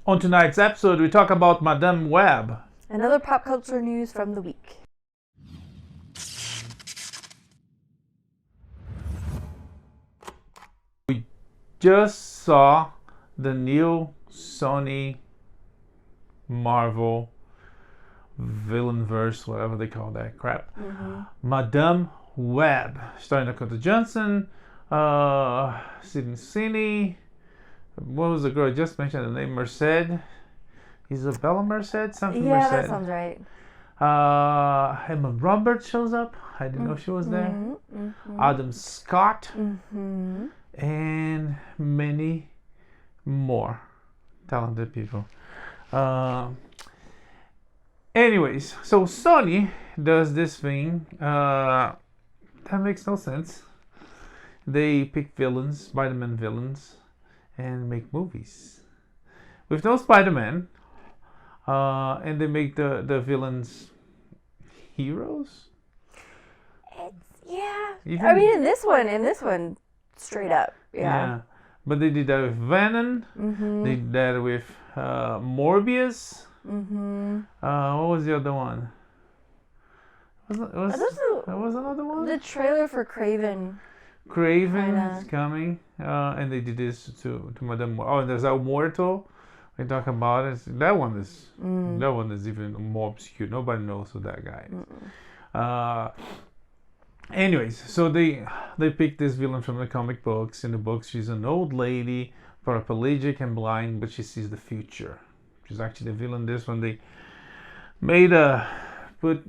On tonight's episode, we talk about Madame Web. And other pop culture news from the week. We just saw the new Sony Marvel villainverse, whatever they call that crap. Madame Web, starring Dakota Johnson, Sweeney. What was the girl I just mentioned? The name Merced. Isabella Merced? Something Yeah, Merced. that sounds right. Emma Roberts shows up. I didn't know she was there. Adam Scott. And many more talented people. Anyways, so Sony does this thing that makes no sense. They pick villains, Spider-Man villains, and make movies with no Spider-Man, and they make the villains heroes. I mean, in this one, straight up, yeah. But they did that with Venom. They did that with Morbius. What was the other one? There was another one. The trailer for Craven. Craven is coming, and they did this to Madame. Oh, and there's El Muerto. We talk about it. That one is even more obscure. Nobody knows who that guy is. Anyways, so they picked this villain from the comic books. In the books, she's an old lady, paraplegic and blind, but she sees the future. She's actually the villain. This one they put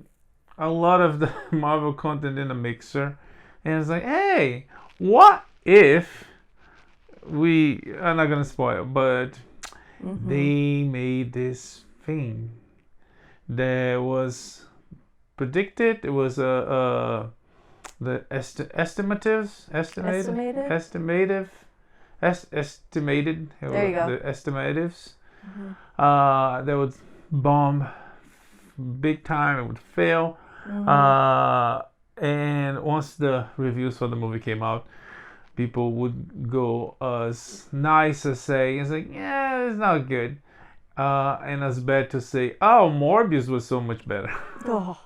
a lot of the Marvel content in a mixer. And it's like, hey, what if I'm not going to spoil, but they made this thing that was predicted. It was the estimated. There you go. The estimatives. That would bomb big time. It would fail. And once the reviews for the movie came out, people would go as nice as saying, it's like, yeah, it's not good. And as bad to say, oh, Morbius was so much better. Oh.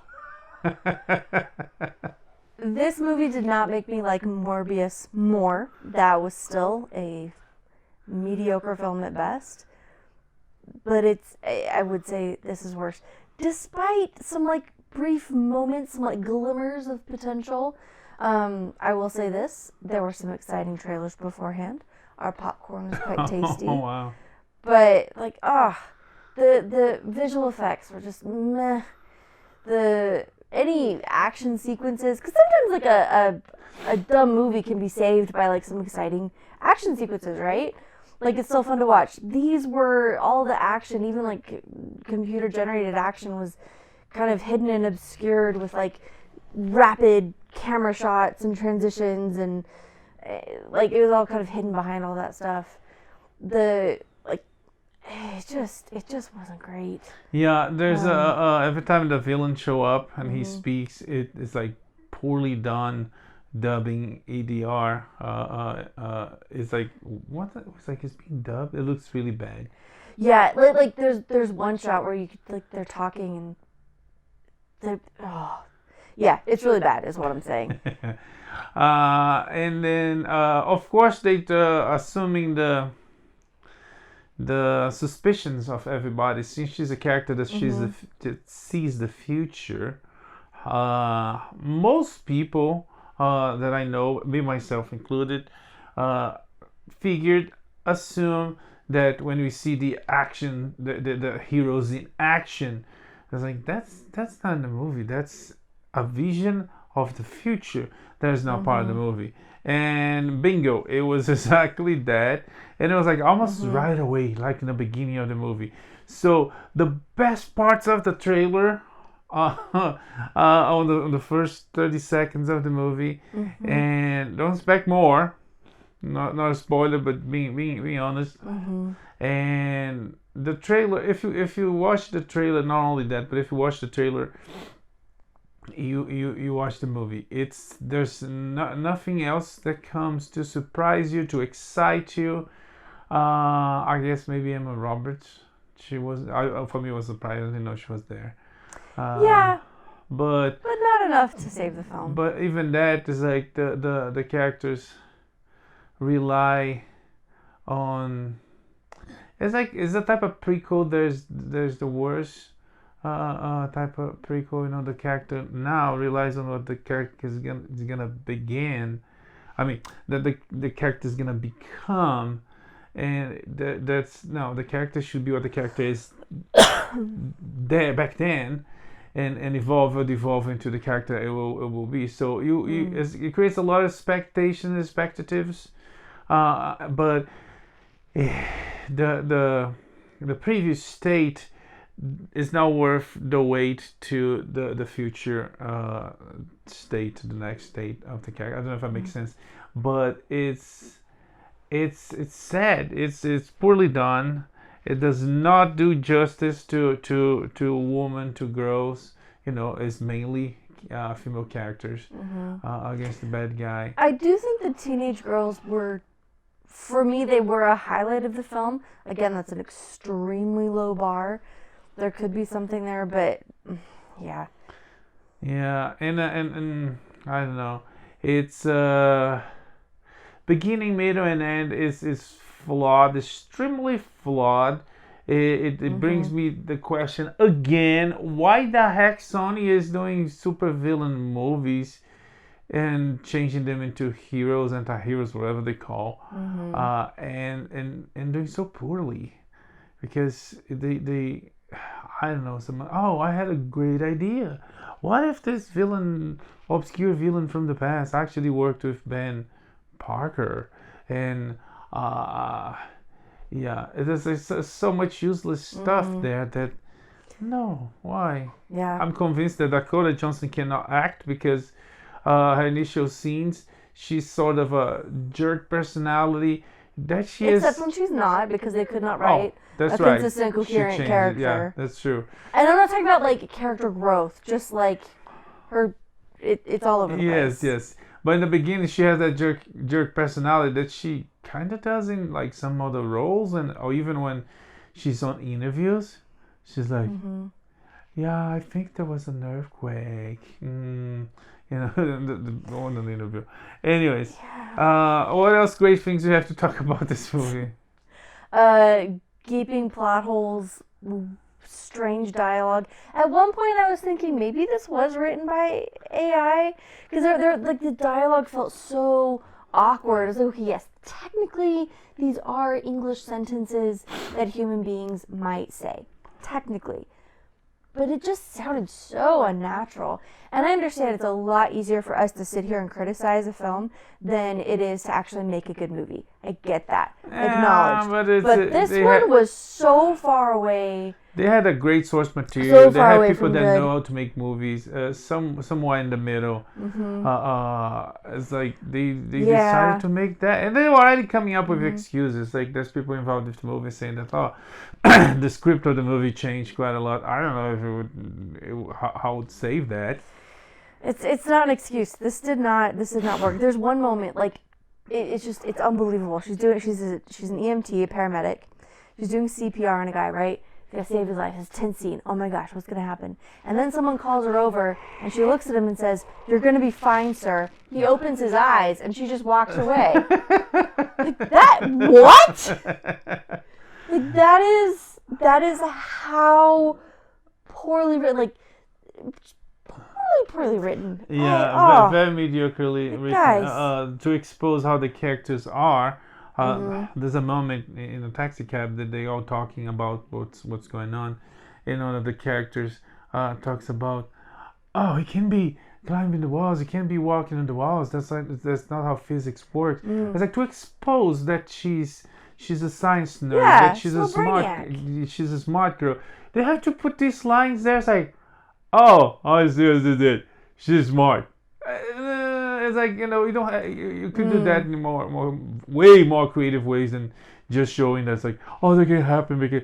This movie did not make me like Morbius more. That was still a mediocre film at best. But I would say this is worse. Despite some brief moments, some glimmers of potential. I will say this: there were some exciting trailers beforehand. Our popcorn was quite tasty. Oh wow! But the visual effects were just meh. Any action sequences, because sometimes a dumb movie can be saved by some exciting action sequences, right? It's still fun to watch. These were all the action, even computer generated action was kind of hidden and obscured with rapid camera shots and transitions, and it was all kind of hidden behind all that stuff. It just wasn't great. Yeah, there's every time the villain show up and he speaks, it's poorly done dubbing ADR. It's what? It's it's being dubbed. It looks really bad. Yeah, there's one shot where you they're talking and yeah, it's really bad is what I'm saying. And then of course they assuming the suspicions of everybody, since she's a character that that sees the future. Most people that I know, me myself included, assume that when we see the action, the heroes in action, it's that's not in the movie. That's a vision of the future that is not part of the movie. And bingo, it was exactly that. And it was almost right away, in the beginning of the movie. So the best parts of the trailer on the first 30 seconds of the movie, and don't expect more. Not a spoiler, but being honest. And the trailer, if you watch the trailer, not only that, but if you watch the trailer, you watch the movie. There's nothing else that comes to surprise you, to excite you. I guess maybe Emma Roberts. She was. For me, it was surprising. I didn't know she was there. Yeah, But but not enough to save the film. but even that is like the characters rely on. It's a type of prequel. There's the worst type of prequel. You know, the character now relies on what the character is gonna begin. I mean, the character is gonna become, and that's no. The character should be what the character is there back then, and evolve into the character it will be. So it creates a lot of expectatives, but the previous state is now worth the wait to the future state, the next state of the character. I don't know if that makes sense, but it's sad. It's poorly done. It does not do justice to women, to girls. You know, it's mainly female characters against the bad guy. I do think the teenage girls were, for me, they were a highlight of the film. Again, that's an extremely low bar. There could be something there, but yeah. Yeah, and I don't know. It's beginning, middle, and end is flawed, extremely flawed. It brings me the question again: why the heck Sony is doing supervillain movies and changing them into heroes, anti-heroes, whatever they call, and doing so poorly? Because they I don't know, I had a great idea. What if this obscure villain from the past actually worked with Ben Parker? And there's so much useless stuff there that, no, why? Yeah. I'm convinced that Dakota Johnson cannot act because her initial scenes, she's sort of a jerk personality. That she is. Except when she's not, because they could not write that's a right. consistent, coherent character. Yeah, that's true. And I'm not talking about like character growth, just like her. It's all over the place. Yes. But in the beginning, she has that jerk personality that she kind of does in like some other roles, or even when she's on interviews, she's like, "Yeah, I think there was an earthquake." You know, the one in the interview. Anyways, what else great things we have to talk about this movie? Gaping plot holes, strange dialogue. At one point, I was thinking maybe this was written by AI, because they're like the dialogue felt so awkward. It's like, okay, yes, technically these are English sentences that human beings might say, technically. But it just sounded so unnatural. And I understand it's a lot easier for us to sit here and criticize a film than it is to actually make a good movie. I get that. Acknowledged. But this one was so far away. They had a great source material. So they far had away people from that good. know how to make movies. Somewhere in the middle. It's like they decided to make that, and they were already coming up with excuses. Like there's people involved with the movie saying that the script of the movie changed quite a lot. I don't know if how it would save that. It's not an excuse. This did not work. There's one moment like it's unbelievable. She's an EMT, a paramedic. She's doing CPR on a guy, right? They gotta save his life. It's a tense scene. Oh my gosh, what's gonna happen? And then someone calls her over, and she looks at him and says, "You're gonna be fine, sir." He opens his eyes, and she just walks away. Like that? What? Like that is how poorly written. Like poorly written. Yeah, very mediocrely written. Guys. To expose how the characters are. There's a moment in a taxi cab that they all talking about what's going on, and one of the characters talks about, he can be climbing the walls, he can't be walking on the walls. That's not how physics works. It's like to expose that she's a science nerd, that she's a smart girl. They have to put these lines there. It's like, I see, she's smart. It's like, you don't you could do that in way more creative ways than just showing that's like, that can happen because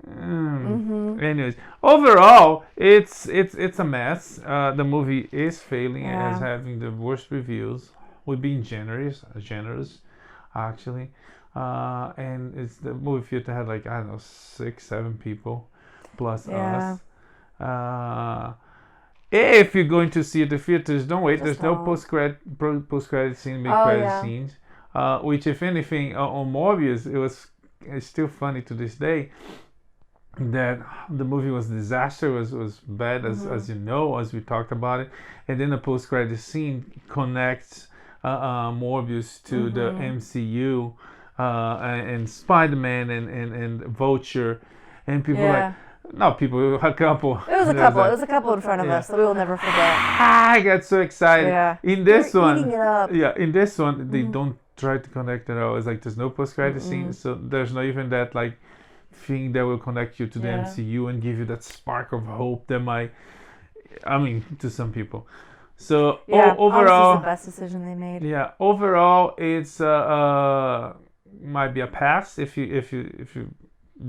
anyways, overall it's a mess. The movie is failing as having the worst reviews. We're being generous actually. and it's the movie theater had like, I don't know, 6-7 people plus Yeah. us. If you're going to see it at the theaters, don't wait. Just There's no don't. post-credit scene, Oh, mid-credit yeah. scenes. Which, if anything, on Morbius, it's still funny to this day that the movie was a disaster, was bad, as you know, as we talked about it, and then the post-credit scene connects Morbius to the MCU, and Spider-Man and Vulture, and people Yeah. not people, a couple. It was a couple. It was a couple in front of Yeah. us that we will never forget. I got so excited. Yeah. In this They're one, eating it up. yeah, in this one, they don't try to connect at all. It's like there's no post-credit scene, so there's not even that like thing that will connect you to the Yeah. MCU and give you that spark of hope that might, I mean, to some people. So Yeah. overall, honestly, it's the best decision they made. yeah, overall, it's might be a pass if you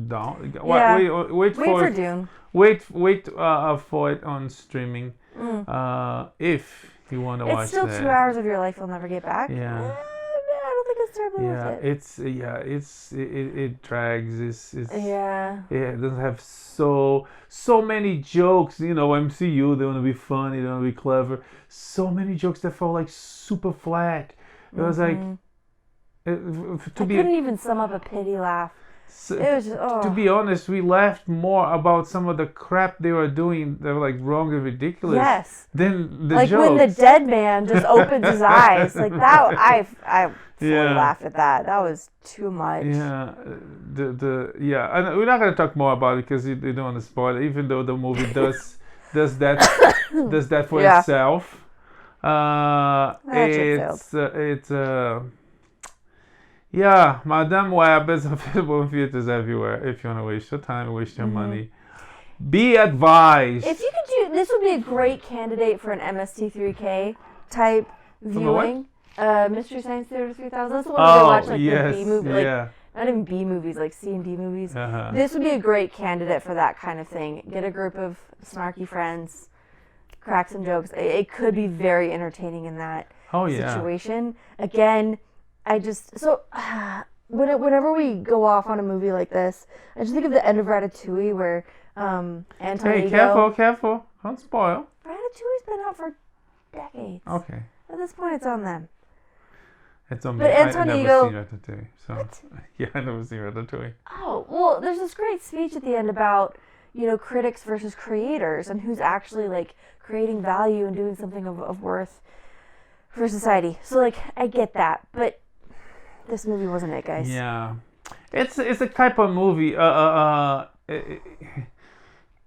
don't. Yeah. Wait Wait for for it. Dune. Wait for it on streaming. If you want to watch It's still that. 2 hours of your life you'll never get back. Yeah. I don't think it's terribly Yeah, worth it. it drags. Yeah. It doesn't have so many jokes. You know, MCU, they want to be funny, they want to be clever. So many jokes that felt like super flat. It was like I couldn't even sum up a pity laugh. It was just, to be honest, we laughed more about some of the crap they were doing that were like wrong and ridiculous yes. than the Like jokes. when the dead man just opens his eyes, like that. I fully Yeah. laughed at that. That was too much. Yeah, and we're not gonna talk more about it because you don't want to spoil it. Even though the movie does that for Yeah. itself. ship It's yeah, Madame Web is available in theaters everywhere. If you want to waste your time, waste your money, be advised. If you could do this, would be a great candidate for an MST3K type viewing. Mystery Science Theater 3000. That's the one where they watch like the B movie, like not even B movies, like C and D movies. This would be a great candidate for that kind of thing. Get a group of snarky friends, crack some jokes. It could be very entertaining in that situation. Again, whenever we go off on a movie like this, I just think of the end of Ratatouille where Anton Hey, Ego. careful, don't spoil. Ratatouille's been out for decades. Okay, At this point, it's on them. it's on me. But I Anton never Ego- seen Ratatouille, so yeah, I never seen Ratatouille. Oh, well, there's this great speech at the end about, critics versus creators and who's actually, like, creating value and doing something of worth for society. So, like, I get that, but this movie wasn't it, guys. Yeah, it's a type of movie.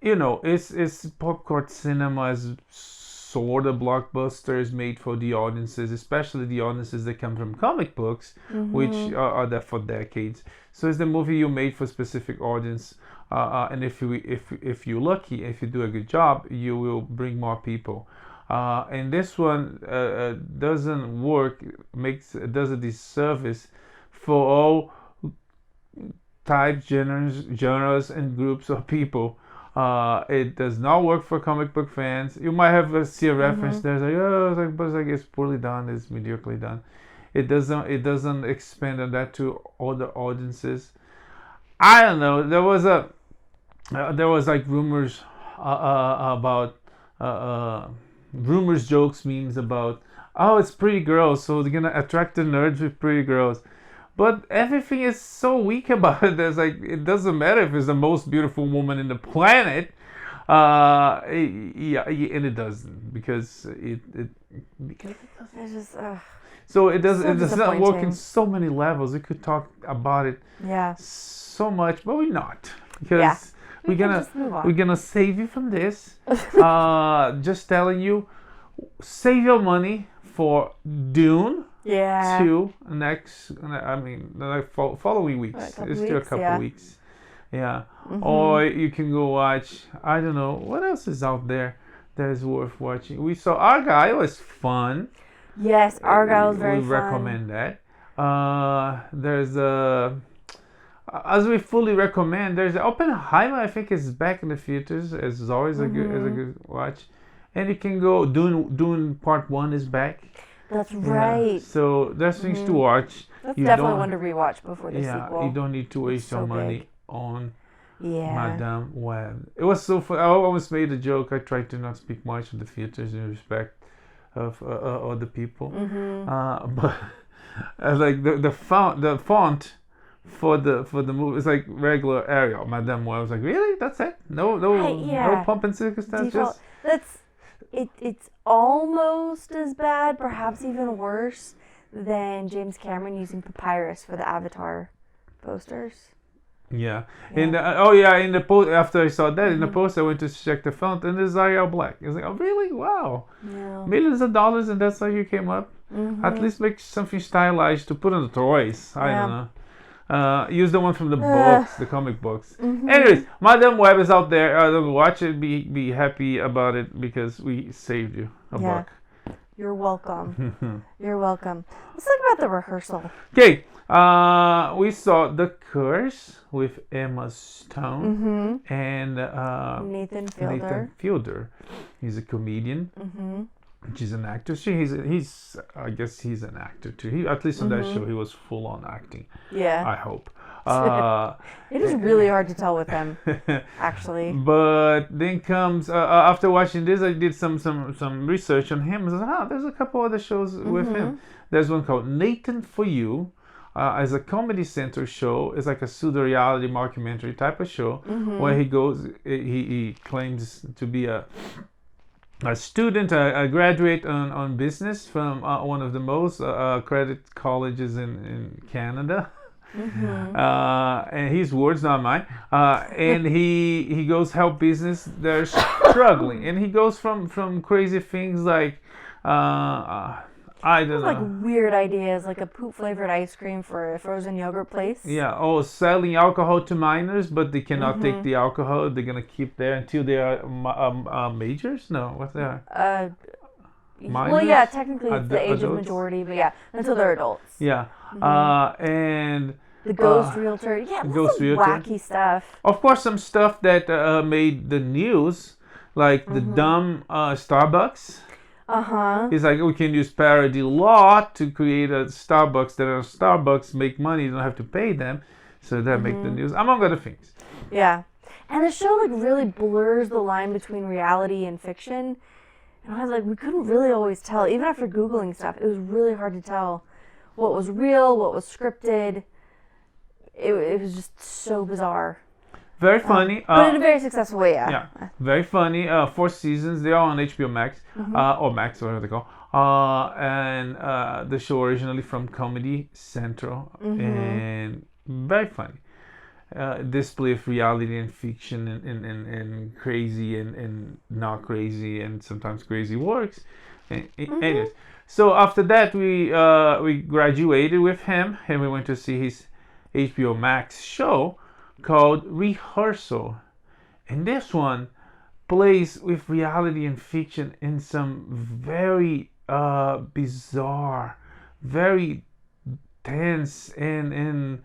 It's popcorn cinema is sort of blockbusters made for the audiences, especially the audiences that come from comic books, which are there for decades. So it's the movie you made for a specific audience, and if you're lucky, if you do a good job, you will bring more people. And this one doesn't work, does a disservice for all types, genres, and groups of people. It does not work for comic book fans. You might have see a reference there, but it's poorly done, it's mediocrely done. It doesn't expand on that to other audiences. I don't know. There was like rumors about jokes, memes about, oh, it's pretty girls, so they're gonna attract the nerds with pretty girls. But everything is so weak about it. There's like, it doesn't matter if it's the most beautiful woman in the planet. And it doesn't because it doesn't. It's just, So it does. so It does not work in disappointing. so many levels. We could talk about it yeah. so much, but we're not because Yeah. we're can gonna just move on. we're gonna save you from this. Just telling you, save your money for Dune. Yeah. The following weeks. What, a couple It's still a weeks? couple Yeah. weeks. Yeah. Or you can go watch, I don't know, what else is out there that is worth watching. We saw Argyle, it was fun. Yes, Argyle was very We fun. recommend that. There's as we fully recommend, there's Oppenheimer, I think is back in the theaters, as always a good watch. And you can go, Dune Part 1 is back. That's right. So there's things to watch. That's You definitely don't- one to rewatch before the sequel. You don't need to waste your so money big. on Yeah. Madame Web. It was so fun. I almost made a joke. I tried to not speak much of the theaters in respect of other people. But like the font for the movie is like regular Arial. Madame Web. I was like, really? That's it? No pump and circumstance. Default. It's almost as bad, perhaps even worse, than James Cameron using papyrus for the Avatar posters. Yeah. In the post after I saw that in the post, I went to check the font and it's Arial Black. It's like, oh really? Wow. Yeah. Millions of dollars and that's how you came up. At least make something stylized to put on the toys. I don't know. Use the one from the books, the comic books. Anyways, Madame Web is out there. Watch it. Be happy about it because we saved you a buck. You're welcome. You're welcome. Let's talk about the rehearsal. Okay. We saw The Curse with Emma Stone and Nathan Fielder. He's a comedian. She's an actor. He's I guess he's an actor too. At least on that show, he was full on acting. Yeah. I hope. It is really hard to tell with him, actually. But then comes after watching this, I did some research on him. I was like, there's a couple other shows with him. There's one called Nathan for You. As a Comedy Central show. It's like a pseudo-reality mockumentary type of show where he goes. He claims to be a student, a graduate on business from one of the most accredited colleges in Canada. And his words, not mine. And he goes help business. They're struggling, and he goes from crazy things like I don't know. Like weird ideas, like a poop flavored ice cream for a frozen yogurt place. Yeah. Oh, selling alcohol to minors, but they cannot take the alcohol. They're gonna keep there until they are majors. No, what they are. Minors? Well, yeah, technically it's the age of majority, but yeah, until they're adults. Yeah. And the ghost realtor. Yeah, that's some wacky stuff. Of course, some stuff that made the news, like the dumb Starbucks. He's like, we can use parody law to create a Starbucks that are Starbucks make money, you don't have to pay them, so that make the news, among other things. Yeah, and the show like really blurs the line between reality and fiction, and I was like, we couldn't really always tell, even after Googling stuff, it was really hard to tell what was real, what was scripted. It was just so bizarre. Very funny. But in a very successful way, Yeah, very funny. 4 seasons. They're all on HBO Max. Or Max, whatever they call. And the show originally from Comedy Central. And very funny. Display of reality and fiction and crazy and not crazy and sometimes crazy works. Anyways, so after that we graduated with him and we went to see his HBO Max show called Rehearsal, and this one plays with reality and fiction in some very bizarre, very tense and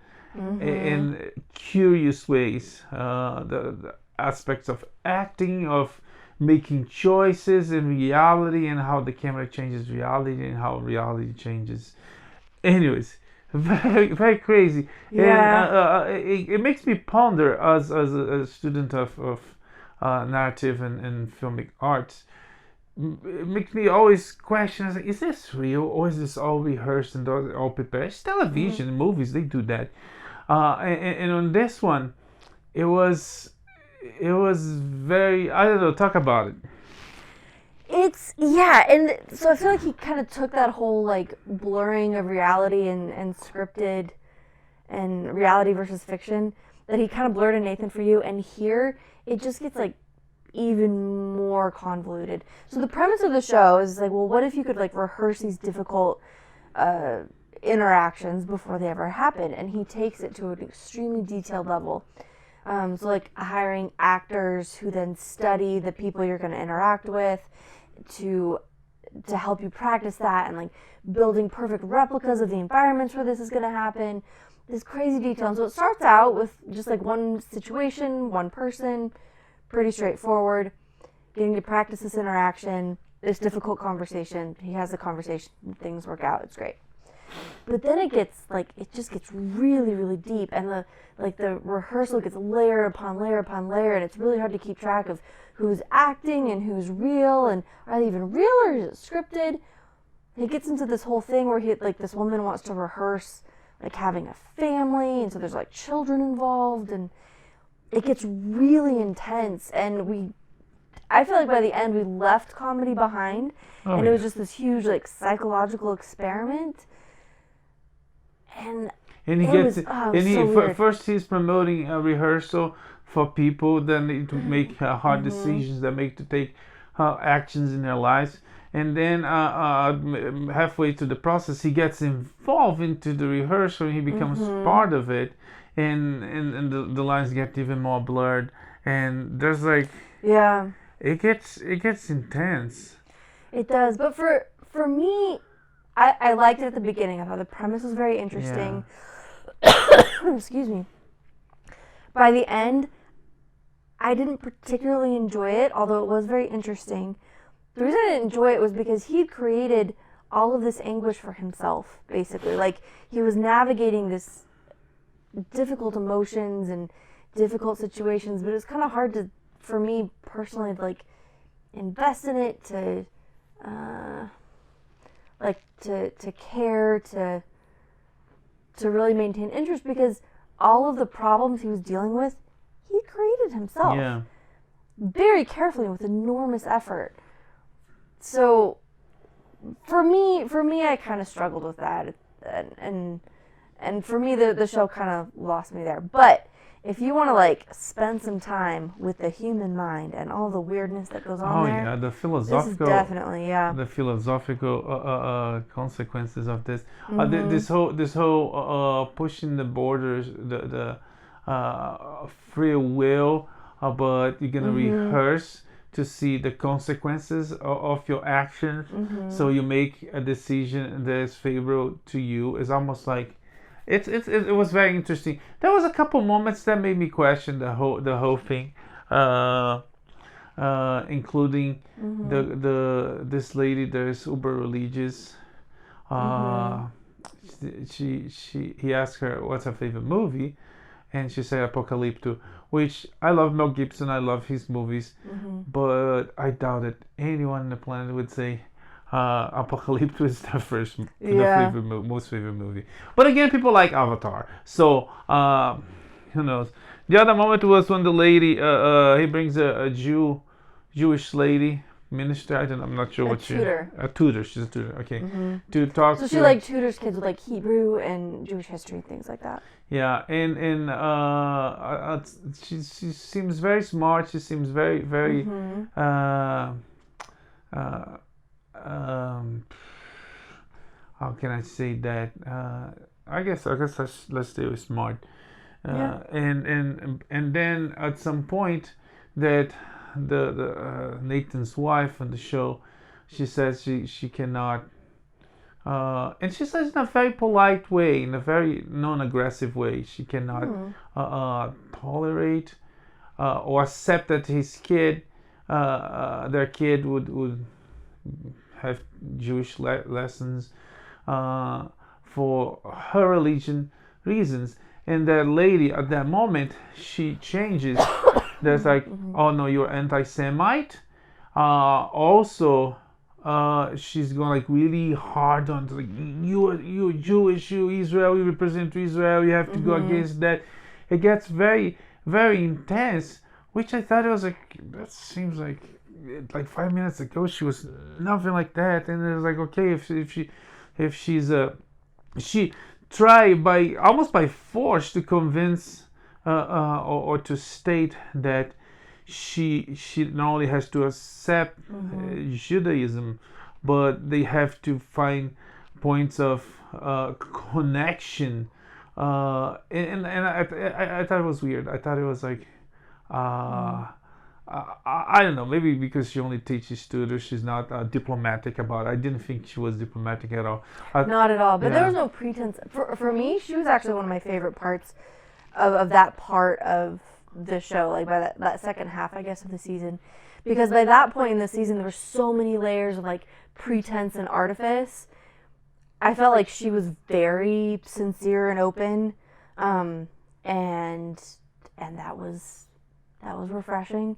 curious ways. The aspects of acting, of making choices in reality, and how the camera changes reality and how reality changes. Anyways. Very, very crazy. Yeah. And it makes me ponder as a student of narrative and filmic arts. It makes me always question, I was like, is this real or is this all rehearsed and all prepared? It's television, movies, they do that. And on this one, it was very, I don't know, talk about it. And so I feel like he kind of took that whole like blurring of reality and scripted and reality versus fiction that he kind of blurred in Nathan for You, and here it just gets like even more convoluted. So the premise of the show is like, well, what if you could like rehearse these difficult interactions before they ever happen? And he takes it to an extremely detailed level. So like hiring actors who then study the people you're going to interact with to help you practice that, and like building perfect replicas of the environments where this is going to happen. This crazy detail. And so it starts out with just like one situation, one person, pretty straightforward, getting to practice this interaction. this difficult conversation. He has the conversation, things work out. It's great. But then it just gets really, really deep, and the rehearsal gets layer upon layer upon layer, and it's really hard to keep track of who's acting and who's real, and are they even real or is it scripted? He gets into this whole thing where this woman wants to rehearse having a family, and so there's children involved, and it gets really intense, and I feel like by the end we left comedy behind, and it was just this huge psychological experiment. And he gets first he's promoting a rehearsal for people that need to make hard decisions, that make to take actions in their lives, and then halfway through the process he gets involved into the rehearsal and he becomes part of it, and the lines get even more blurred, and there's it gets intense. It does, but for me, I liked it at the beginning. I thought the premise was very interesting. Yeah. Excuse me. By the end, I didn't particularly enjoy it, although it was very interesting. The reason I didn't enjoy it was because he'd created all of this anguish for himself, basically. He was navigating this difficult emotions and difficult situations, but it's kind of hard for me personally to invest in it, to care, to really maintain interest, because all of the problems he was dealing with, he created himself. Yeah. Very carefully with enormous effort. So for me I kind of struggled with that, and for me the show kind of lost me there. But if you want to spend some time with the human mind and all the weirdness that goes on there, the philosophical, this is definitely the philosophical consequences of this. This whole pushing the borders, the free will, but you're gonna rehearse to see the consequences of your actions. So you make a decision that is favorable to you. It's almost like. It was very interesting. There was a couple moments that made me question the whole thing, including this lady that is uber religious. He asked her what's her favorite movie, and she said Apocalypto, which I love Mel Gibson. I love his movies, but I doubt that anyone on the planet would say Apocalypto is their most favorite movie. But again, people like Avatar, so who knows. The other moment was when the lady he brings a Jewish lady minister. I'm not sure what tutor. A tutor. She's a tutor. Okay, to talk. So she tutors kids with Hebrew and Jewish history, things like that. Yeah, and she seems very smart. She seems very how can I say that? I guess let's stay with smart. And then at some point that the Nathan's wife on the show, she says she cannot, and she says in a very polite way, in a very non-aggressive way, she cannot tolerate or accept that their kid would have Jewish lessons for her religion reasons. And that lady at that moment, she changes. There's oh no, you're anti-Semite. Also, she's going really hard on you're Jewish, you Israel, you represent Israel, you have to go against that. It gets very, very intense, which I thought it was that seems like 5 minutes ago she was nothing like that, and it was okay, if she tried almost by force to convince or to state that she not only has to accept Judaism, but they have to find points of connection, and I thought it was weird. I thought it was I don't know, maybe because she only teaches tutors, she's not diplomatic about it. I didn't think she was diplomatic at all. Not at all, but there was no pretense. For me, she was actually one of my favorite parts of that part of the show, like by that second half, I guess, of the season. Because by that point in the season, there were so many layers of like pretense and artifice. I felt like she was very sincere and open, and that was refreshing.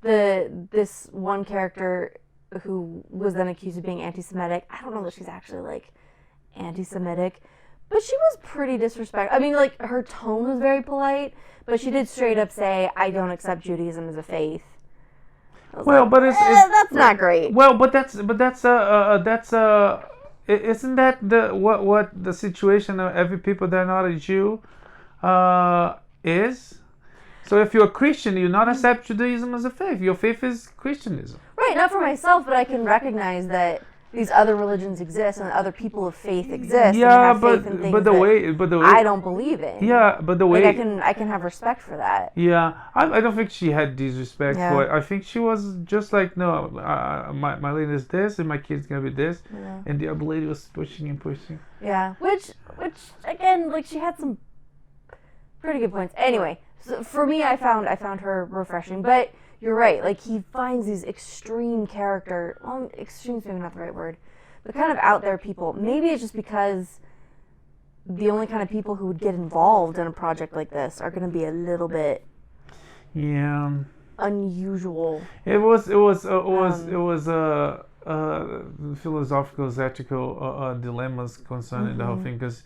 This one character who was then accused of being anti-Semitic, I don't know that she's actually like anti-Semitic, but she was pretty disrespectful. I mean, like, her tone was very polite, but she did straight up say, "I don't accept Judaism as a faith." Well, but that's not great. Well, but that's isn't that what the situation of every people that are not a Jew is? So if you're a Christian, you not accept Judaism as a faith. Your faith is Christianism. Right, not for myself, but I can recognize that these other religions exist and other people of faith exist. Yeah, and have faith in things but the way I don't believe in. Yeah, but the way like I can have respect for that. Yeah, I don't think she had disrespect for it. I think she was just like, no, my lady is this, and my kid's gonna be this, and the other lady was pushing and pushing. Yeah, which again, like, she had some pretty good points. Anyway, so for me, I found her refreshing, but you're right. Like, he finds these extreme character. Well, extreme's maybe not the right word, but kind of out there people. Maybe it's just because the only kind of people who would get involved in a project like this are going to be a little bit unusual. It was philosophical, ethical dilemmas concerning the whole thing, because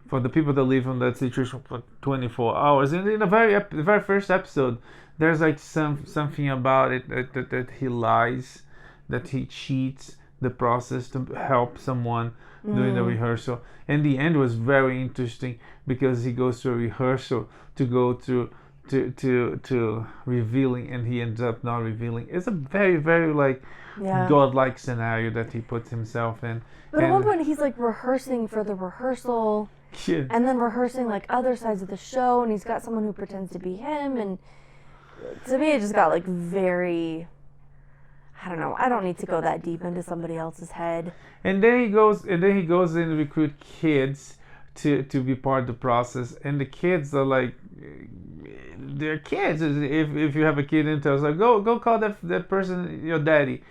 for the people that live in that situation for 24 hours, and in the very first episode, there's like something about it that he lies, that he cheats the process to help someone doing the rehearsal. And the end was very interesting because he goes to a rehearsal to go to revealing, and he ends up not revealing. It's a very, very like godlike scenario that he puts himself in. But at one point he's like rehearsing for the rehearsal, and then rehearsing like other sides of the show, and he's got someone who pretends to be him, and to me it just got like very, I don't know. I don't need to go that deep into somebody else's head. And then he goes in and recruit kids to be part of the process, and the kids are like, they're kids. If you have a kid in town, it's like, go call that person your daddy,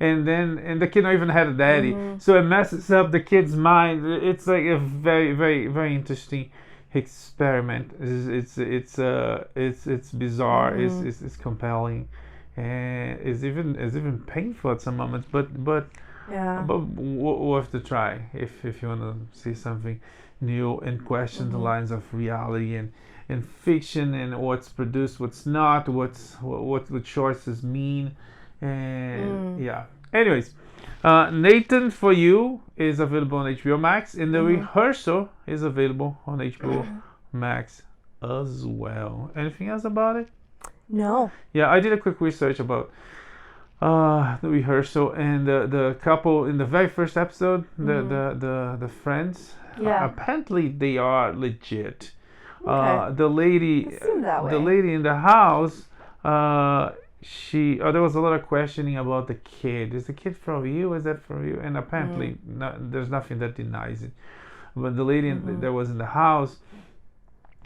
and the kid not even had a daddy, so it messes up the kid's mind. It's like a very, very, very interesting experiment. It's bizarre. It's compelling, and it's even painful at some moments, but worth the try if you want to see something new and question the lines of reality and fiction, and what's produced, what's not, what the choices mean, and Anyways, Nathan For You is available on HBO Max, and the Rehearsal is available on HBO Max as well. Anything else about it? No. Yeah, I did a quick research about the Rehearsal, and the couple in the very first episode, the friends. Apparently they are legit. Okay. The lady in the house, there was a lot of questioning about the kid. Is the kid from you? Is that from you? And apparently there's nothing that denies it. But the lady that was in the house,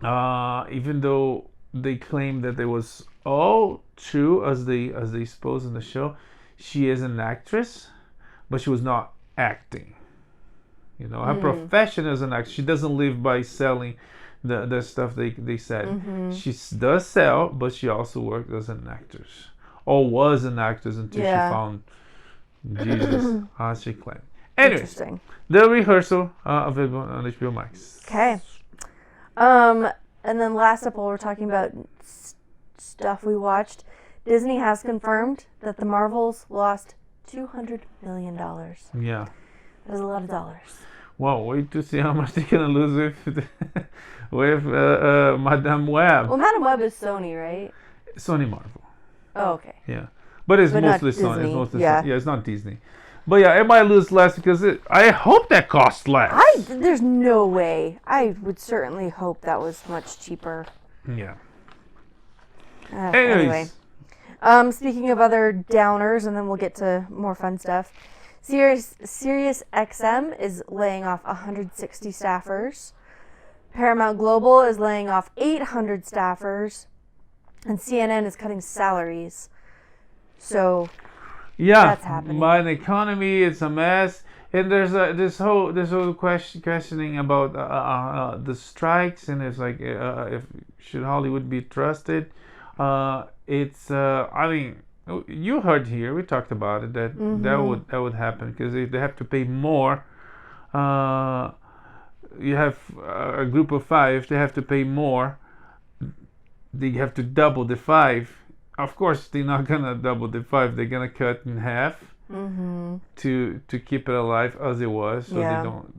even though they claim that it was all true as they suppose in the show, she is an actress, but she was not acting. You know, her profession as an actress. She doesn't live by selling the stuff they said. She does sell, but she also worked as an actress, or was an actress until she found Jesus, as she claimed. Anyways, the Rehearsal available on HBO Max. Okay. And then last up, while we're talking about stuff we watched, Disney has confirmed that the Marvels lost $200 million. Yeah. That's a lot of dollars. Well, wait to see how much they're gonna lose with Madame Web. Well, Madame Web is Sony, right? Sony Marvel. Oh, okay. Yeah, but it's mostly Sony. Disney. It's mostly Sony. Yeah, it's not Disney. But yeah, it might lose less because I hope that costs less. There's no way. I would certainly hope that was much cheaper. Yeah. Anyway. Speaking of other downers, and then we'll get to more fun stuff. Sirius XM is laying off 160 staffers. Paramount Global is laying off 800 staffers. And CNN is cutting salaries. So Yeah, that's happening. but the economy, it's a mess. And there's this whole questioning about the strikes, and it's like if should Hollywood be trusted? It's I mean, you heard here, we talked about it, that that would happen because if they have to pay more, you have a group of 5, they have to pay more, they have to double the 5. Of course, they're not gonna double the 5, they're gonna cut in half to keep it alive as it was, so they don't.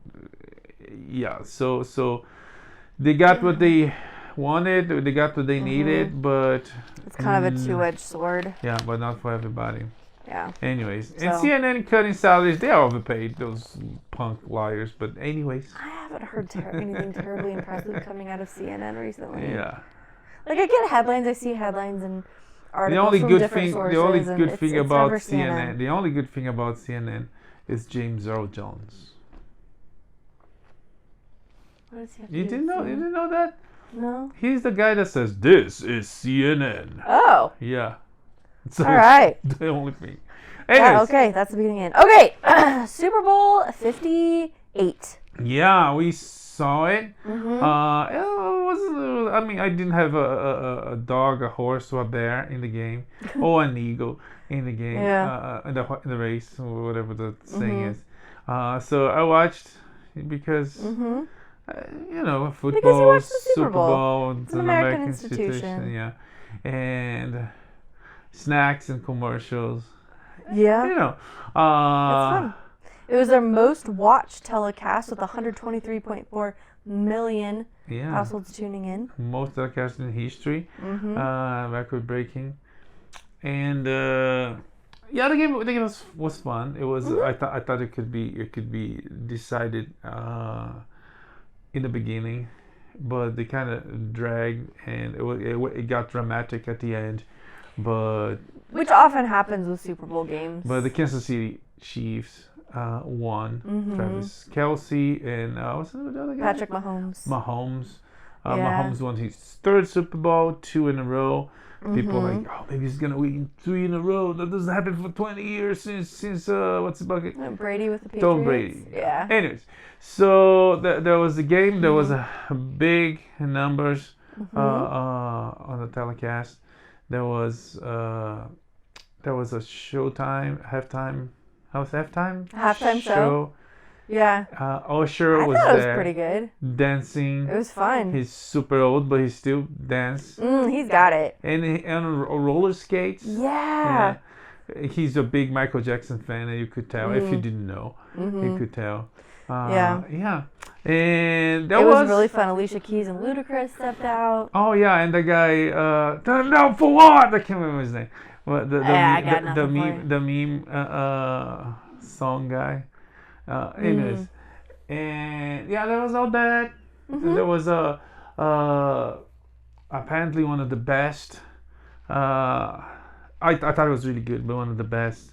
Yeah, so they got what they wanted, they got what they needed, but it's kind of a two-edged sword. Yeah, but not for everybody. Yeah. Anyways, and CNN cutting salaries, they are overpaid, those punk liars. But anyways, I haven't heard anything terribly impressive coming out of CNN recently. Yeah. Like I get headlines, I see headlines and articles the only from good different thing, sources. the only good thing it's about never CNN, the only good thing about CNN is James Earl Jones. What does he have to You do didn't with know? CNN? You didn't know that? No. He's the guy that says this is CNN. Oh. Yeah. So all right. The only thing. Anyways. Yeah, okay, that's the beginning. Okay, Super Bowl 58. Yeah, we saw it. It was. I mean, I didn't have a dog, a horse, or a bear in the game, or an eagle in the game. In the race, or whatever the saying is. So I watched because. You know, football, Super Bowl, it's an American institution. Yeah, and snacks and commercials. Yeah, you know, it's fun. It was their most watched telecast with 123.4 million households tuning in. Most telecast in history, record breaking, and yeah, the game was fun. It was. I thought it could be decided in the beginning, but they kind of dragged, and it got dramatic at the end, but which often happens with Super Bowl games. But the Kansas City Chiefs won. Travis Kelce and what's the other guy? Patrick Mahomes. Mahomes won his 3rd Super Bowl, 2 in a row. People are like, oh, maybe he's gonna win 3 in a row. That doesn't happen for 20 years since what's the bucket? Brady with the Patriots. Tom Brady. Yeah. Anyways, so there was a game. There was a big numbers on the telecast. There was a Showtime halftime. How was halftime? Halftime show. Yeah. Usher was there. It was there. Pretty good. Dancing. It was fun. He's super old, but he still dance. He's got it. And on roller skates. Yeah. He's a big Michael Jackson fan, and you could tell. If you didn't know, you could tell. Yeah. And it was really fun. Alicia Keys and Ludacris stepped out. Oh yeah, and the guy turn down for what? I can't remember his name. Well, the meme song guy. Anyways, and yeah, there was all that. There was apparently one of the best. I thought it was really good, but one of the best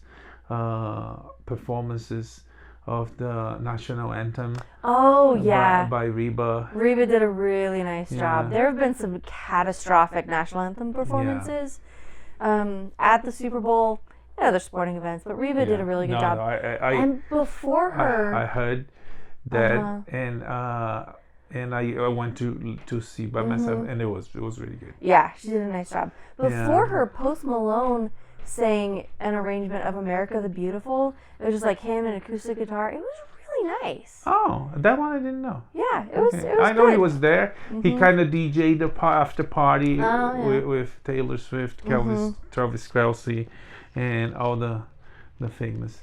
performances of the national anthem. Oh yeah, by Reba. Reba did a really nice job. There have been some catastrophic national anthem performances at the Super Bowl and other sporting events, but Reba did a really good job. And before her, I heard that, and I went to see by myself, and it was really good. Yeah, she did a nice job. Before her, Post Malone sang an arrangement of America the Beautiful. It was just like him and acoustic guitar. It was really nice. Oh, that one I didn't know. Yeah, it was. It was I know good. he was there. He kind of DJ'd the after party with Taylor Swift, Travis Kelce, and all the famous.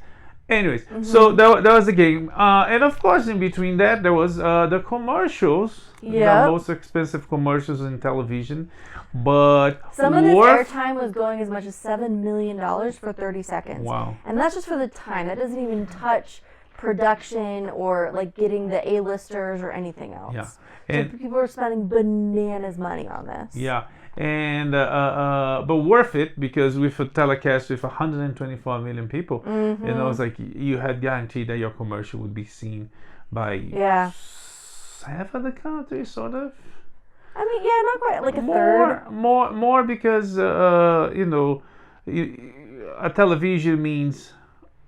Anyways, so that was the game, and of course in between that there was the commercials, the most expensive commercials in television, but some of this airtime was going as much as $7 million for 30 seconds. Wow! And that's just for the time. That doesn't even touch production or like getting the A-listers or anything else. Yeah, and so people are spending bananas money on this. Yeah. And but worth it, because with a telecast with 124 million people, you know, it's like you had guaranteed that your commercial would be seen by half of the country, sort of. I mean, yeah, not quite like a third. More because a television means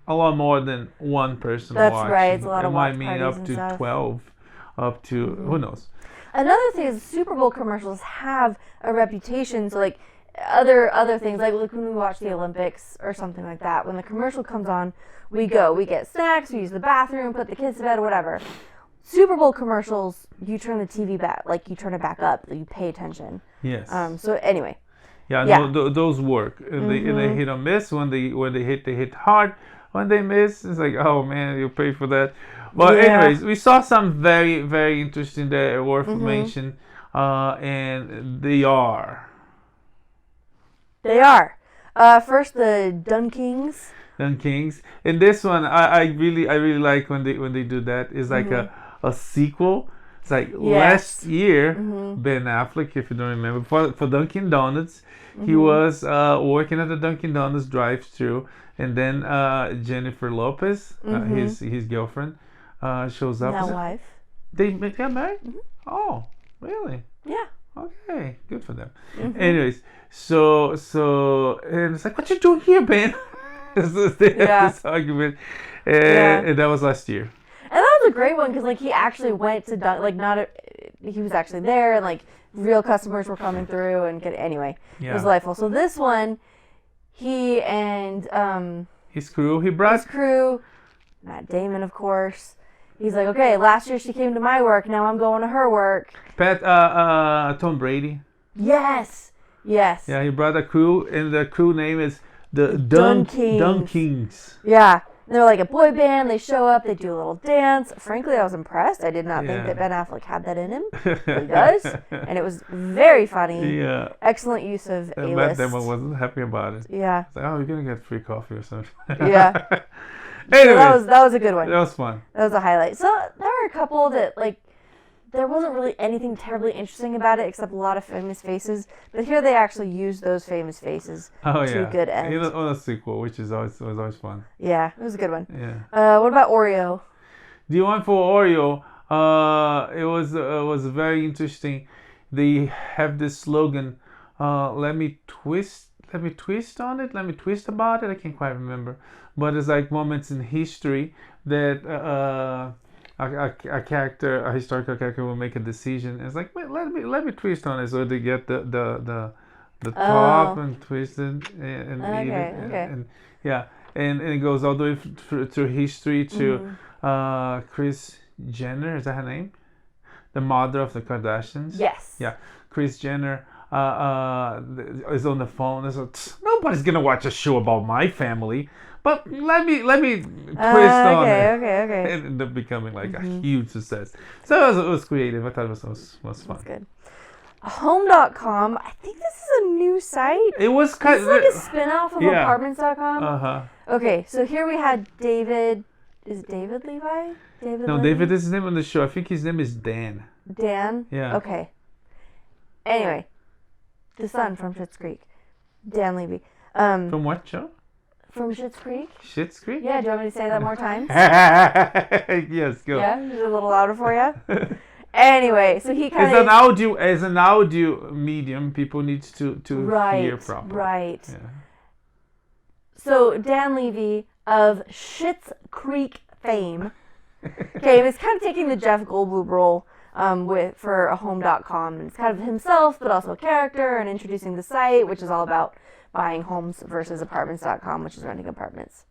a lot more than one person That's watching. right. It's a lot it of might watch mean parties up and to stuff. 12, up to who knows. Another thing is Super Bowl commercials have a reputation. So like other things, like when we watch the Olympics or something like that, when the commercial comes on, we get snacks, we use the bathroom, put the kids to bed, whatever. Super Bowl commercials, you turn the TV back, like you turn it back up, you pay attention. Yes. So anyway. Yeah. No, those work. And they hit or miss. When they hit hard. When they miss, it's like, oh man, you pay for that. But anyways, we saw some very, very interesting that are worth mention, and they are. First, the Dunkings. Dunkings, and this one I really like when they do that. It's like a sequel. It's like last year, Ben Affleck, if you don't remember, for Dunkin' Donuts, he was working at the Dunkin' Donuts drive-thru, and then Jennifer Lopez, his girlfriend, shows up. Now wife. They got married? Oh, really? Yeah. Okay, good for them. Anyways, so and it's like, what you doing here, Ben? So they had this argument, and that was last year. And that was a great one because like he actually went to he was actually there, and like real customers were coming through and anyway, it was delightful. So this one, he and his crew, Matt Damon, of course. He's like, okay, last year she came to my work, now I'm going to her work. Tom Brady. Yes. Yeah, he brought a crew, and the crew name is the Dunkings. Yeah. They're like a boy band. They show up. They do a little dance. Frankly, I was impressed. I did not think that Ben Affleck had that in him. But he does. And it was very funny. Yeah. Excellent use of A-list. Matt Damon wasn't happy about it. Yeah. It's like, oh, you're going to get free coffee or something. Yeah. Anyway. So that was a good one. That was fun. That was a highlight. So there were a couple that, like, there wasn't really anything terribly interesting about it except a lot of famous faces. But here they actually used those famous faces to good end. On a sequel, which was always fun. Yeah, it was a good one. Yeah. What about Oreo? The one for Oreo, it was very interesting. They have this slogan, let me twist on it, let me twist about it. I can't quite remember. But it's like moments in history that a historical character will make a decision. And it's like, wait, let me twist on it, so they get the top and twist it and eat it. And yeah, and it goes all the way through history to Kris Jenner. Is that her name? The mother of the Kardashians. Yes. Yeah, Kris Jenner is on the phone. It's like, nobody's gonna watch a show about my family. But let me twist on it. Okay. And ended up becoming like a huge success. So it was creative. I thought it was fun. That's good. Home.com. I think this is a new site. It was kind of like a spin-off of Apartments.com. Uh-huh. Okay, so here we had David. Is it David Levi? David is his name on the show. I think his name is Dan. Dan? Yeah. Okay. Anyway, the son from Schitt's Creek. Dan Levy. From what show? From Schitt's Creek. Schitt's Creek? Yeah, do you want me to say that more times? Yes, go. Yeah, is it a little louder for you? Anyway, so he kind of... As an audio medium, people need to hear properly. Right. Yeah. So Dan Levy of Schitt's Creek fame, okay, was kind of taking the Jeff Goldblum role for a Home.com. And it's kind of himself, but also a character, and introducing the site, which is all about buying homes versus Apartments.com, which is renting apartments.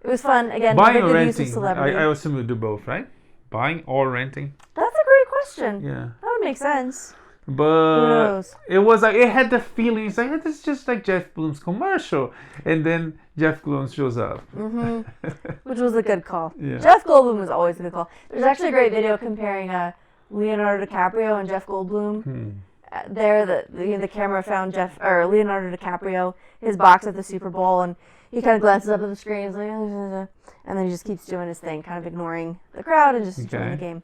It was fun. Again, buying or use of renting? celebrity. I assume you do both, right? Buying or renting? That's a great question. Yeah. That would make sense. But who knows? It was like, it had the feelings like, it's just like Jeff Goldblum's commercial, and then Jeff Goldblum shows up. Which was a good call. Yeah. Jeff Goldblum was always a good call. There's actually a great video comparing Leonardo DiCaprio and Jeff Goldblum. There, the camera found Leonardo DiCaprio, his box at the Super Bowl, and he kind of glances up at the screen, he's like, and then he just keeps doing his thing, kind of ignoring the crowd and just enjoying the game.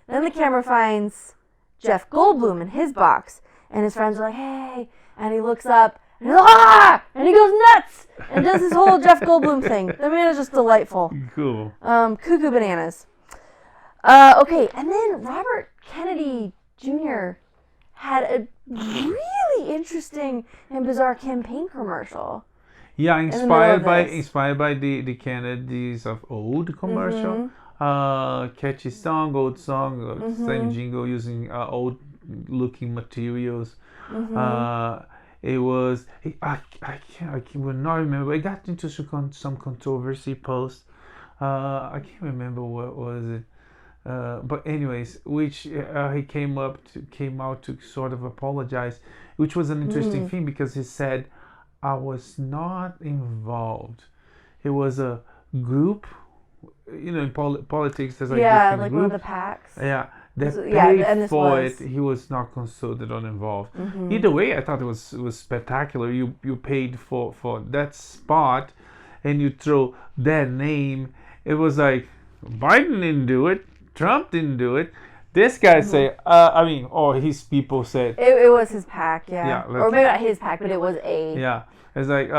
Then the camera finds Jeff Goldblum in his box, and his friends are like, hey, and he looks up, and he's like, ah! And he goes nuts, and does his whole Jeff Goldblum thing. The man is just delightful. Cool. Cuckoo bananas. Okay, and then Robert Kennedy Jr. had a really interesting and bizarre campaign commercial. Yeah, inspired by the Kennedys of old commercial. Catchy song, old song, same jingle using old looking materials. It was I will not remember. It got into some controversy post. I can't remember what was it. But anyways, which he came out to sort of apologize, which was an interesting thing because he said, "I was not involved. It was a group, in politics. There's like different like groups. one of the PACs. Yeah, that paid for it. He was not consulted or involved. Either way, I thought it was spectacular. You paid for that spot, and you throw that name. It was like Biden didn't do it. Trump didn't do it. This guy say, or his people said. It was his pack, yeah. Or maybe not his pack, but it was a. Yeah, it's like,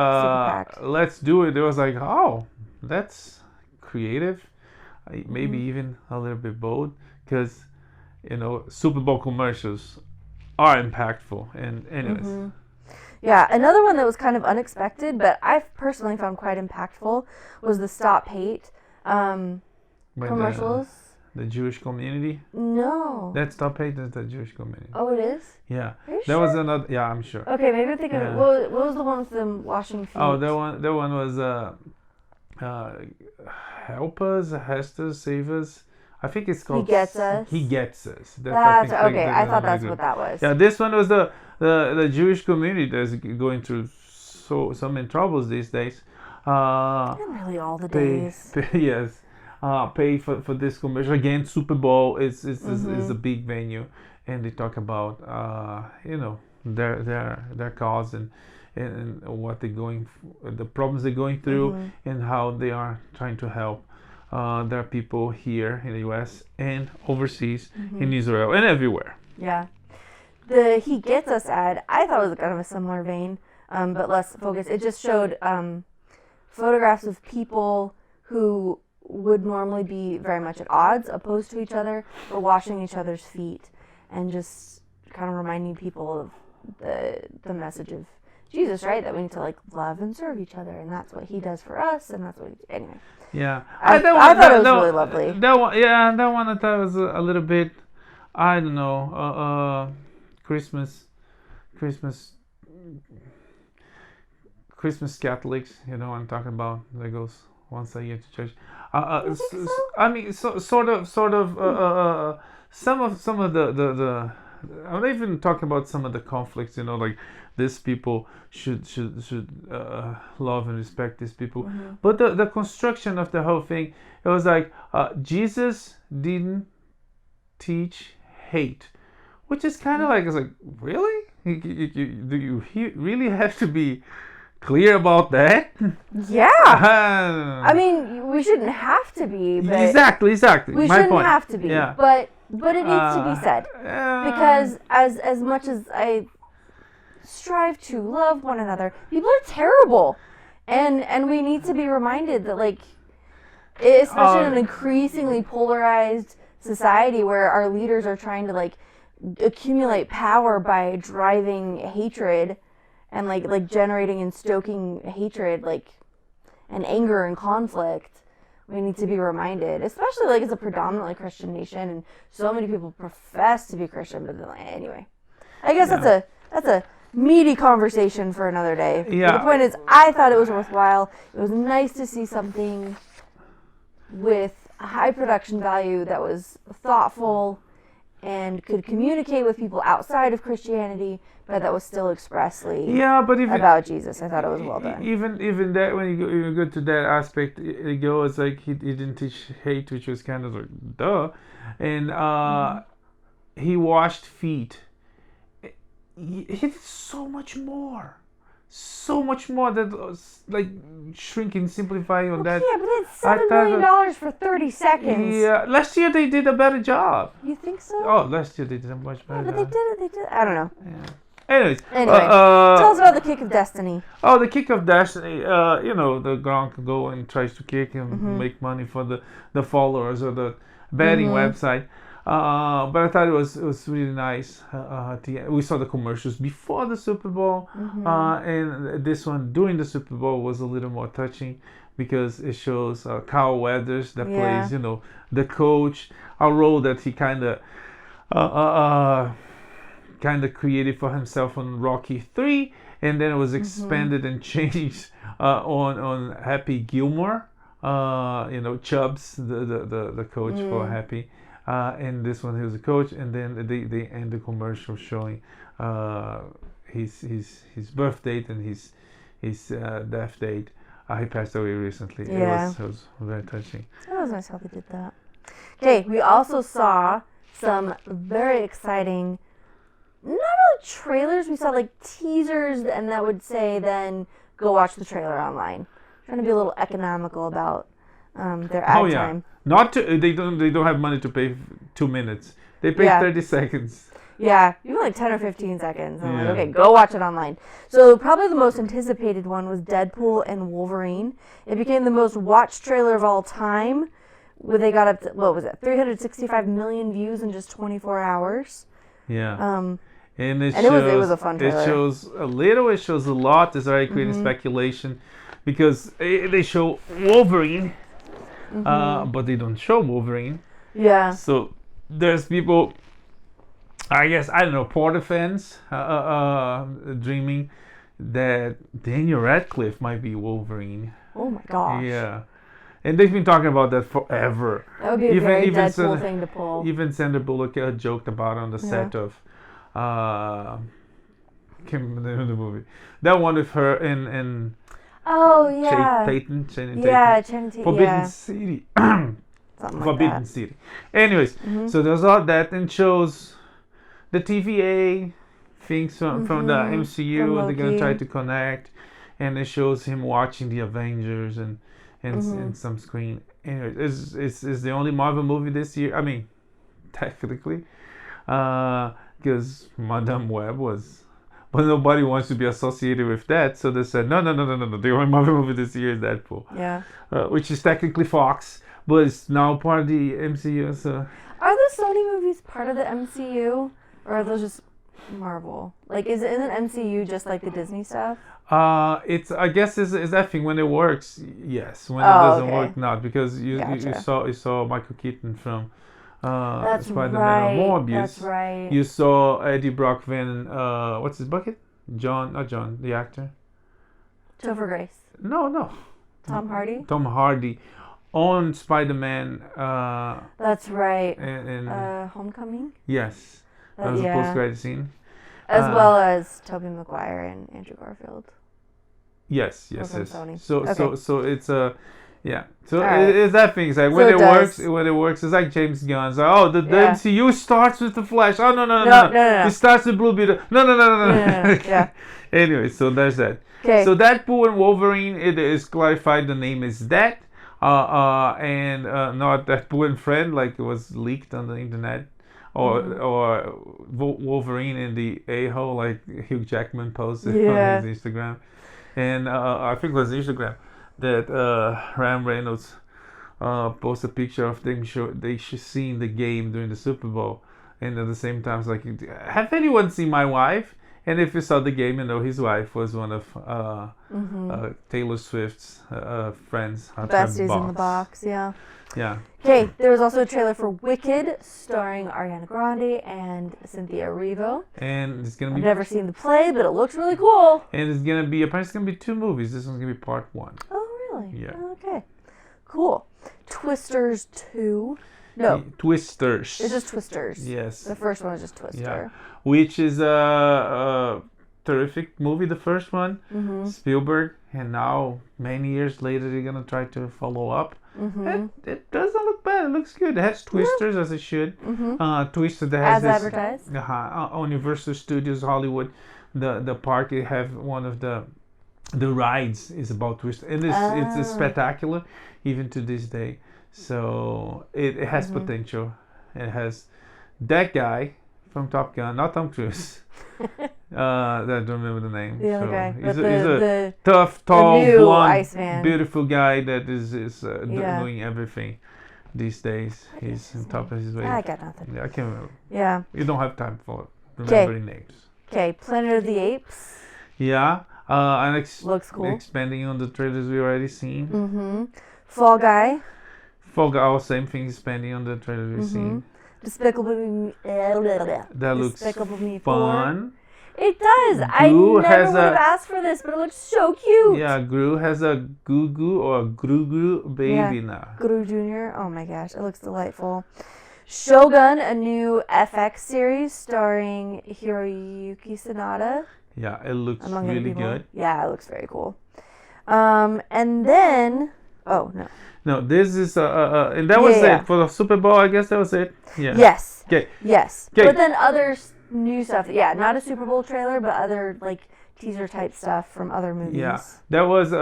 let's do it. It was like, oh, that's creative. Maybe even a little bit bold, because, Super Bowl commercials are impactful. And anyways. Yeah, another one that was kind of unexpected, but I personally found quite impactful, was the Stop Hate commercials. The Jewish community? No. That Stop Hate is the Jewish community. Oh, it is? Yeah. Are you That was another. Yeah, I'm sure. Okay, maybe I'm thinking. Yeah. What was the one with them washing feet? Oh, that one was help us, has us, save us. I think it's called. He Gets Us. He Gets Us. That's okay. I thought that's what that was. Yeah, this one was the Jewish community that's going through so many troubles these days. And really all the days. Yes. Pay for this commercial again. Super Bowl is a big venue, and they talk about their cause and what they're the problems they're going through, and how they are trying to help their people here in the U.S. and overseas, in Israel and everywhere. Yeah, the He Gets Us ad I thought was kind of a similar vein, but less focused. It just showed photographs of people who would normally be very much at odds, opposed to each other, or washing each other's feet, and just kind of reminding people of the message of Jesus, right? That we need to love and serve each other, and that's what He does for us, and that's what anyway. Yeah, I thought it was really lovely. That one, that one I thought was a little bit, I don't know, Christmas Catholics, what I'm talking about. That goes once a year to church. I mean, sort of. Some of the. I'm not even talking about some of the conflicts. Like these people should love and respect these people. But the construction of the whole thing, it was like Jesus didn't teach hate, which is kind of like, it's like, really? Do you really have to be clear about that? Yeah. I mean, we shouldn't have to be. But exactly. We shouldn't have to be. Yeah. But it needs to be said, because as much as I strive to love one another, people are terrible, and we need to be reminded that, especially in an increasingly polarized society where our leaders are trying to accumulate power by driving hatred. And generating and stoking hatred, and anger and conflict, we need to be reminded, especially as a predominantly Christian nation, and so many people profess to be Christian. But anyway, I guess that's a meaty conversation for another day. Yeah. But the point is, I thought it was worthwhile. It was nice to see something with a high production value that was thoughtful and could communicate with people outside of Christianity, but that was still expressly about Jesus. I thought it was well done. Even that, when you go to that aspect, it goes like he didn't teach hate, which was kind of duh, and he washed feet. He did so much more that shrinking, simplifying on that. Yeah, but it's $7 million for 30 seconds. Yeah, last year they did a better job. You think so? Oh, last year they did a much better job. But they did. I don't know. Yeah. Anyways, tell us about the Kick of Destiny. Oh, the Kick of Destiny. The Gronk go and tries to kick and make money for the followers or the betting website. But I thought it was really nice. We saw the commercials before the Super Bowl, and this one during the Super Bowl was a little more touching because it shows Carl Weathers that plays, the coach, a role that he kind of created for himself on Rocky 3, and then it was expanded and changed on Happy Gilmore. Chubbs, the coach for Happy. And this one he was a coach, and then they end the commercial showing his birth date and his death date. He passed away recently. Yeah. It was very touching. That was nice how they did that. Okay, we also saw some very exciting, not really trailers. We saw like teasers, and that would say then go watch the trailer online. Trying to be a little economical about their ad time. Not to, they don't have money to pay 2 minutes. They pay 30 seconds. Yeah, even like 10 or 15 seconds. I'm like, okay, go watch it online. So probably the most anticipated one was Deadpool and Wolverine. It became the most watched trailer of all time. Where they got up to, 365 million views in just 24 hours. Yeah. And it was a fun trailer. It shows a little, it shows a lot. It's already creating speculation because they show Wolverine, but they don't show Wolverine. Yeah. So there's people, I guess, I don't know, Porter fans dreaming that Daniel Radcliffe might be Wolverine. Oh my gosh. Yeah. And they've been talking about that forever. That would be a very Deadpool thing to pull. Even Sandra Bullock joked about it on the set of can't remember the name of the movie. That one with her and oh yeah, Channing Tatum. Forbidden City. Forbidden City. Anyways, so there's all that and shows the TVA things from the MCU, and they're gonna try to connect, and it shows him watching the Avengers and some screen. Anyways, it's the only Marvel movie this year. I mean, technically, because Madame Web was, but nobody wants to be associated with that, so they said no. The only Marvel movie this year is Deadpool. Yeah. Which is technically Fox, but it's now part of the MCU. So. Are the Sony movies part of the MCU, or are those just Marvel? Like, isn't MCU just like the Disney stuff? It's, I guess is that thing when it works, yes. When it doesn't work, not, because you saw Michael Keaton from Spider-Man or Morbius. That's right. You saw Eddie Brockman. What's his bucket? Not John, the actor. Topher Grace. No. Tom Hardy. Tom Hardy on Spider-Man. That's right. And Homecoming. Yes, that was a post-credit scene. As well as Tobey Maguire and Andrew Garfield. Yes. Sony. So it's a So it's that thing. It's like when it works, it's like James Gunn's. Like, the MCU starts with the Flash. Oh no. It starts with Blue Beetle. No. Yeah. Anyway, so there's that. Okay. So Deadpool and Wolverine, it is clarified. The name is that, and not Deadpool and Friend like it was leaked on the internet. Or Wolverine in the a-hole like Hugh Jackman posted on his Instagram, and I think it was Instagram that Ryan Reynolds posted a picture of them seeing the game during the Super Bowl, and at the same time it's like, have anyone seen my wife? And if you saw the game, his wife was one of Taylor Swift's friends. Besties in the box, yeah. Yeah. Okay, there was also a trailer for Wicked, starring Ariana Grande and Cynthia Erivo. And it's gonna be. I've never seen the play, but it looks really cool. And it's gonna be apparently it's gonna be 2 movies. This one's gonna be part 1. Oh really? Yeah. Okay. Cool. Twisters 2. No. Twisters. It's just Twisters. Yes. The first one is just Twister. Yeah. Which is a terrific movie. The first one, Spielberg, and now many years later they're gonna try to follow up. It doesn't look bad. It looks good. It has twisters as it should. Twister that has as advertised. On Universal Studios Hollywood, the park, it have one of the rides is about Twister, and it's spectacular even to this day. So it has potential. It has that guy from Top Gun, not Tom Cruise. I don't remember the name. The other guy. He's a tough, tall, blonde, Iceman. beautiful guy that is doing everything. these days. He's on top of his way. I got nothing. Yeah, I can't remember. Yeah. You don't have time for remembering names. Okay, Planet of the Apes. Yeah. And Looks cool. Expanding on the trailers we already seen. Mm-hmm. Fall Guy. Fall Guy, same thing, expanding on the trailers we've seen. Despicable Me. That looks Despicable Me 4. fun. It does. I never would have asked for this, but it looks so cute. Yeah, Gru has a Gugu or a Grogu baby now. Gru Jr. Oh my gosh, it looks delightful. Shogun, a new FX series starring Hiroyuki Sanada. Yeah, it looks really good. Yeah, it looks very cool. And then, No, this is and that was it for the Super Bowl. I guess that was it. Yeah. Yes. Okay. Yes. Okay. But then other new stuff. Yeah, not a Super Bowl trailer, but other like teaser type stuff from other movies. Yeah, that was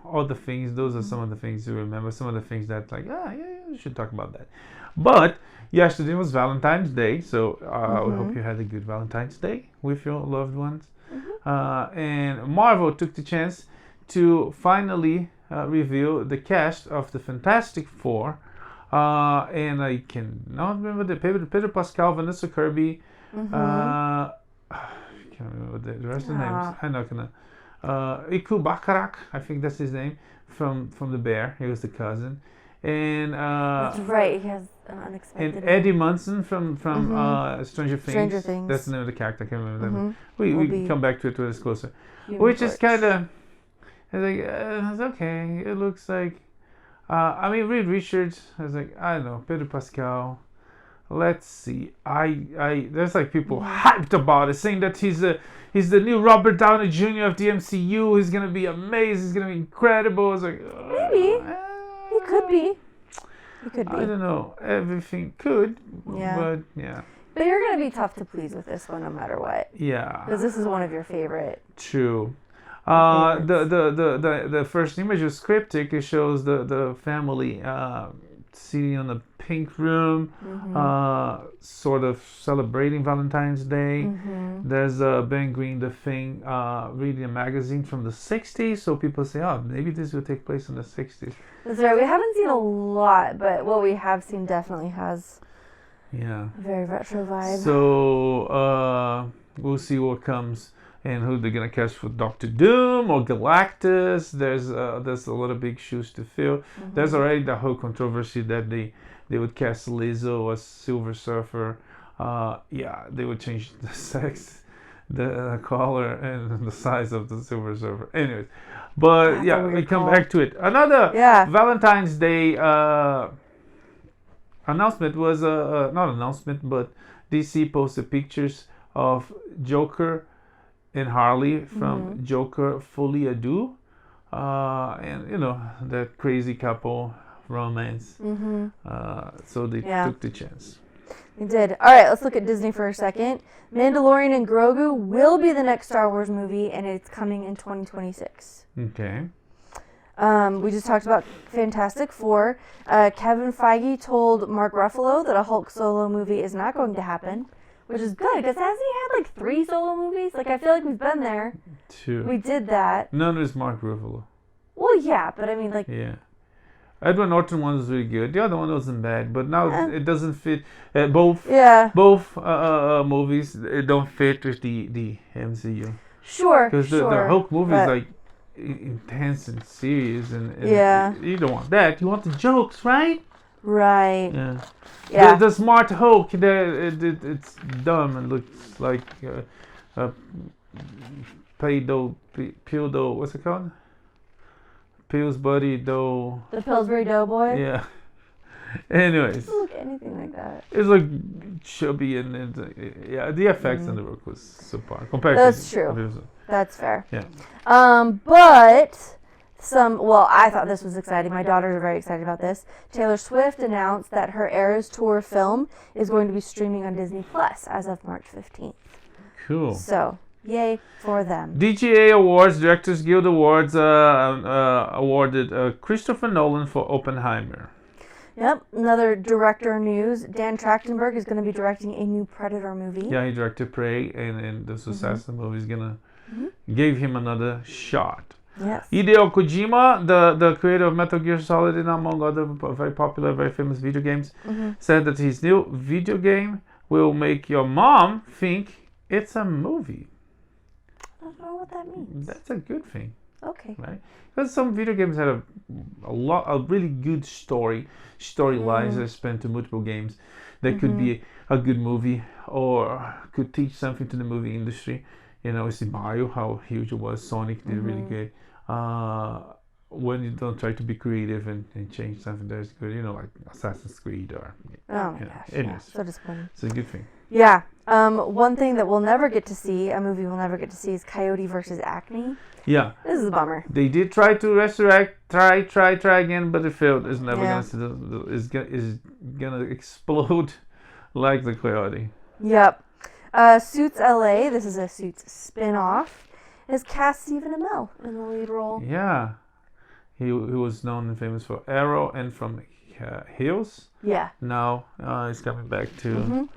all the things. Those are some of the things you remember. Some of the things that you should talk about that. But yesterday was Valentine's Day, so we hope you had a good Valentine's Day with your loved ones. And Marvel took the chance to finally reveal the cast of the Fantastic Four. And I cannot remember the Pedro Pascal, Vanessa Kirby. I can't remember the rest of the names. I'm not gonna. Iku Bakarak, I think that's his name, from The Bear. He was the cousin. And that's right. He has an unexpected. And Eddie Munson from Stranger Things. That's the name of the character. I can't remember that name. We can come back to it when it's closer. Which is kind of. It's okay. It looks like. Reed Richards. I was like, I don't know, Pedro Pascal. Let's see. There's like people hyped about it, saying that he's the new Robert Downey Jr. of the MCU. He's gonna be amazing. He's gonna be incredible. It's like maybe he could be. He could be. I don't know. Everything could. Yeah. But yeah. But you're gonna be tough to please with this one, no matter what. Yeah. Because this is one of your favorite. True. The first image was cryptic. It shows the family sitting on a pink room, sort of celebrating Valentine's Day. There's Ben Green, the Thing, reading a magazine from the 60s. So people say, oh, maybe this will take place in the 60s. That's right. We haven't seen a lot, but what we have seen definitely has a very retro vibe. So we'll see what comes. And who they're gonna cast for Doctor Doom or Galactus? There's a lot of big shoes to fill. There's already the whole controversy that they would cast Lizzo as Silver Surfer. They would change the sex, the color, and the size of the Silver Surfer. Anyways, but we come back to it. Another Valentine's Day announcement was not announcement, but DC posted pictures of Joker and Harley from Joker Folie, and that crazy couple romance. So they took the chance. They did. All right, let's look at Disney for a second. Mandalorian and Grogu will be the next Star Wars movie, and it's coming in 2026. Okay. We just talked about Fantastic Four. Kevin Feige told Mark Ruffalo that a Hulk solo movie is not going to happen. Which is good, because hasn't he had 3 solo movies? I feel like we've been there. 2. We did that. None is Mark Ruffalo. Well, yeah, but I mean, Yeah. Edward Norton one was really good. The other one wasn't bad, but now it doesn't fit. Both movies don't fit with the MCU. Sure, because the Hulk movie is intense and serious, and you don't want that. You want the jokes, right? Right. Yeah. The smart Hulk, it's dumb and looks like Pildo. What's it called? Pillsbury Dough. The Pillsbury Doughboy. Yeah. Anyways. It doesn't look anything like that. It's like chubby and the effects on the work was subpar compared. That's true. That's fair. Yeah. But. I thought this was exciting. My daughters are very excited about this. Taylor Swift announced that her Eras Tour film is going to be streaming on Disney Plus as of March 15th. Cool. So, yay for them. DGA Awards, Directors Guild Awards, awarded Christopher Nolan for Oppenheimer. Yep, another director news. Dan Trachtenberg is going to be directing a new Predator movie. Yeah, he directed Prey, and the success of the movie is going to give him another shot. Yes. Hideo Kojima, the creator of Metal Gear Solid and among other very popular, very famous video games, said that his new video game will make your mom think it's a movie. I don't know what that means. That's a good thing. Okay. Right? Because some video games have a really good storylines that spend to multiple games. That could be a good movie or could teach something to the movie industry. You know, see Mario, how huge it was. Sonic did really good. When you don't try to be creative and change something that's good, you know, like Assassin's Creed or. Oh my gosh. Yeah. So disappointing. It's a good thing. Yeah. One thing that we'll never get to see, a movie we'll never get to see, is Coyote versus Acme. Yeah. This is a bummer. They did try to resurrect, try again, but it failed. It's never gonna explode like the Coyote. Yep. Suits LA, this is a Suits spin-off, has cast Stephen Amell in the lead role. Yeah. He was known and famous for Arrow and from Hills. Yeah. Now he's coming back to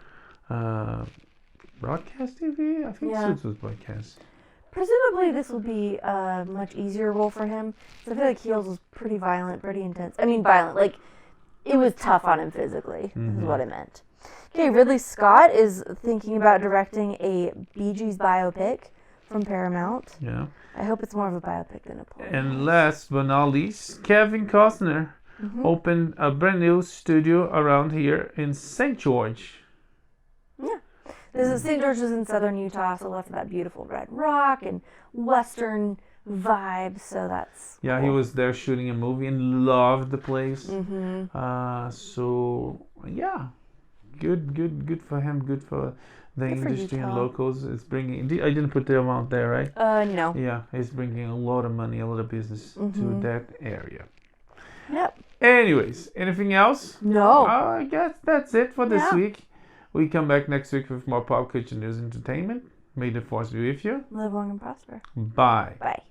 broadcast TV. I think Suits was broadcast. Presumably this will be a much easier role for him. So I feel like Heels was pretty violent, pretty intense. I mean violent, like it was tough on him physically, is what I meant. Okay, Ridley Scott is thinking about directing a Bee Gees biopic from Paramount. Yeah. I hope it's more of a biopic than a play. And last but not least, Kevin Costner opened a brand new studio around here in St. George. Yeah. This is St. George is in southern Utah, so lots of that beautiful red rock and western vibe. So that's cool. He was there shooting a movie and loved the place. So yeah, good for him. Good for the industry and locals. It's bringing. I didn't put the amount there, right? No. Yeah, it's bringing a lot of money, a lot of business to that area. Yep. Anyways, anything else? No. I guess that's it for this week. We come back next week with more pop culture news and entertainment. May the force be with you. Live long and prosper. Bye. Bye.